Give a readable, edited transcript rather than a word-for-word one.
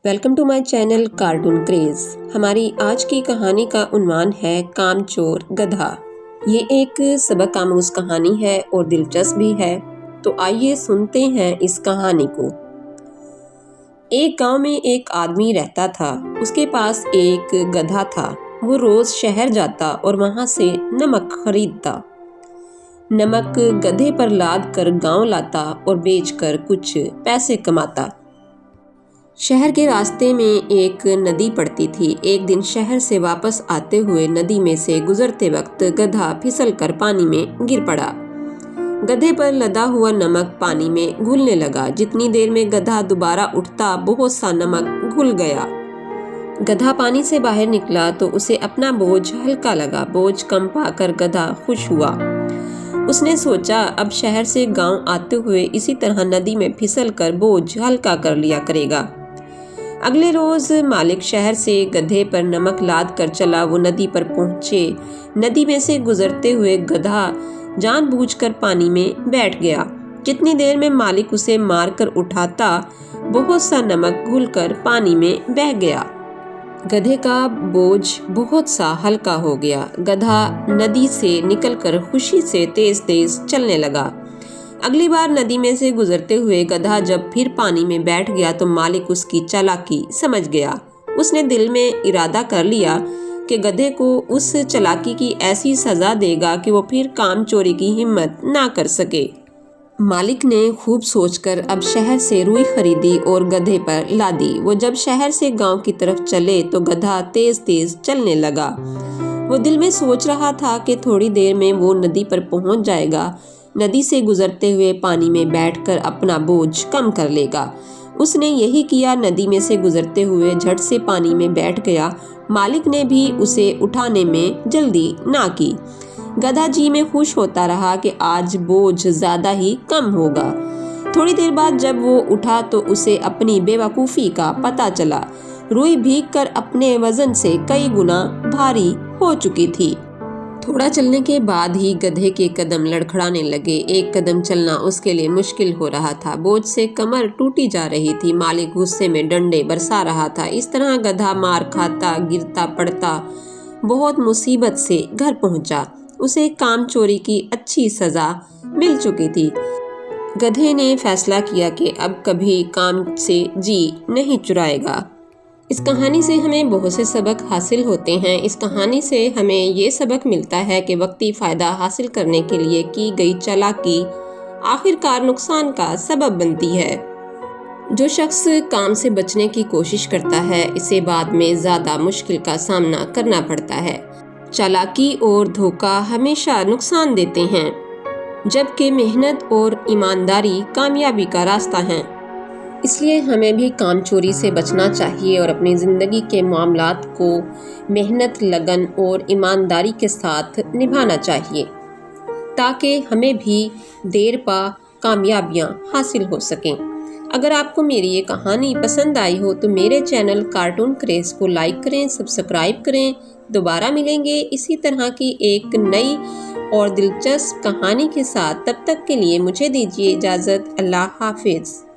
Welcome to my channel Cartoon Craze. ہماری آج کی کہانی کا عنوان ہے کام چور گدھا۔ یہ ایک سبق آموز کہانی ہے اور دلچسپ بھی ہے، تو آئیے سنتے ہیں اس کہانی کو۔ ایک گاؤں میں ایک آدمی رہتا تھا۔ اس کے پاس ایک گدھا تھا۔ وہ روز شہر جاتا اور وہاں سے نمک خریدتا۔ نمک گدھے پر لاد کر گاؤں لاتا اور بیچ کر کچھ پیسے کماتا۔ شہر کے راستے میں ایک ندی پڑتی تھی۔ ایک دن شہر سے واپس آتے ہوئے ندی میں سے گزرتے وقت گدھا پھسل کر پانی میں گر پڑا۔ گدھے پر لدا ہوا نمک پانی میں گھلنے لگا۔ جتنی دیر میں گدھا دوبارہ اٹھتا بہت سا نمک گھل گیا۔ گدھا پانی سے باہر نکلا تو اسے اپنا بوجھ ہلکا لگا۔ بوجھ کم پا کر گدھا خوش ہوا۔ اس نے سوچا اب شہر سے گاؤں آتے ہوئے اسی طرح ندی میں پھسل کر بوجھ ہلکا کر لیا کرے گا۔ اگلے روز مالک شہر سے گدھے پر نمک لاد کر چلا۔ وہ ندی پر پہنچے۔ ندی میں سے گزرتے ہوئے گدھا جان بوجھ کر پانی میں بیٹھ گیا۔ جتنی دیر میں مالک اسے مار کر اٹھاتا بہت سا نمک گھل کر پانی میں بہہ گیا۔ گدھے کا بوجھ بہت سا ہلکا ہو گیا۔ گدھا ندی سے نکل کر خوشی سے تیز تیز چلنے لگا۔ اگلی بار ندی میں سے گزرتے ہوئے گدھا جب پھر پانی میں بیٹھ گیا تو مالک اس کی چالاکی سمجھ گیا۔ اس نے دل میں ارادہ کر لیا کہ گدھے کو اس چالاکی کی ایسی سزا دے گا کہ وہ پھر کام چوری کی ہمت نہ کر سکے۔ مالک نے خوب سوچ کر اب شہر سے روئی خریدی اور گدھے پر لادی۔ وہ جب شہر سے گاؤں کی طرف چلے تو گدھا تیز تیز چلنے لگا۔ وہ دل میں سوچ رہا تھا کہ تھوڑی دیر میں وہ ندی پر پہنچ جائے گا۔ ندی سے گزرتے ہوئے پانی میں بیٹھ کر اپنا بوجھ کم کر لے گا۔ اس نے یہی کیا۔ ندی میں سے گزرتے ہوئے جھٹ سے پانی میں بیٹھ گیا۔ مالک نے بھی اسے اٹھانے میں جلدی نہ کی۔ گدھا جی میں خوش ہوتا رہا کہ آج بوجھ زیادہ ہی کم ہوگا۔ تھوڑی دیر بعد جب وہ اٹھا تو اسے اپنی بے وقوفی کا پتہ چلا۔ روئی بھیگ کر اپنے وزن سے کئی گنا بھاری ہو چکی تھی۔ تھوڑا چلنے کے بعد ہی گدھے کے قدم لڑکھڑانے لگے۔ ایک قدم چلنا اس کے لیے مشکل ہو رہا تھا۔ بوجھ سے کمر ٹوٹی جا رہی تھی۔ مالک غصے میں ڈنڈے برسا رہا تھا۔ اس طرح گدھا مار کھاتا گرتا پڑتا بہت مصیبت سے گھر پہنچا۔ اسے کام چوری کی اچھی سزا مل چکی تھی۔ گدھے نے فیصلہ کیا کہ اب کبھی کام سے جی نہیں چرائے گا۔ اس کہانی سے ہمیں بہت سے سبق حاصل ہوتے ہیں۔ اس کہانی سے ہمیں یہ سبق ملتا ہے کہ وقتی فائدہ حاصل کرنے کے لیے کی گئی چالاکی آخرکار نقصان کا سبب بنتی ہے۔ جو شخص کام سے بچنے کی کوشش کرتا ہے اسے بعد میں زیادہ مشکل کا سامنا کرنا پڑتا ہے۔ چالاکی اور دھوکہ ہمیشہ نقصان دیتے ہیں، جبکہ محنت اور ایمانداری کامیابی کا راستہ ہیں۔ اس لیے ہمیں بھی کام چوری سے بچنا چاہیے اور اپنی زندگی کے معاملات کو محنت، لگن اور ایمانداری کے ساتھ نبھانا چاہیے، تاکہ ہمیں بھی دیر پا کامیابیاں حاصل ہو سکیں۔ اگر آپ کو میری یہ کہانی پسند آئی ہو تو میرے چینل کارٹون کریز کو لائک کریں، سبسکرائب کریں۔ دوبارہ ملیں گے اسی طرح کی ایک نئی اور دلچسپ کہانی کے ساتھ۔ تب تک کے لیے مجھے دیجیے اجازت۔ اللہ حافظ۔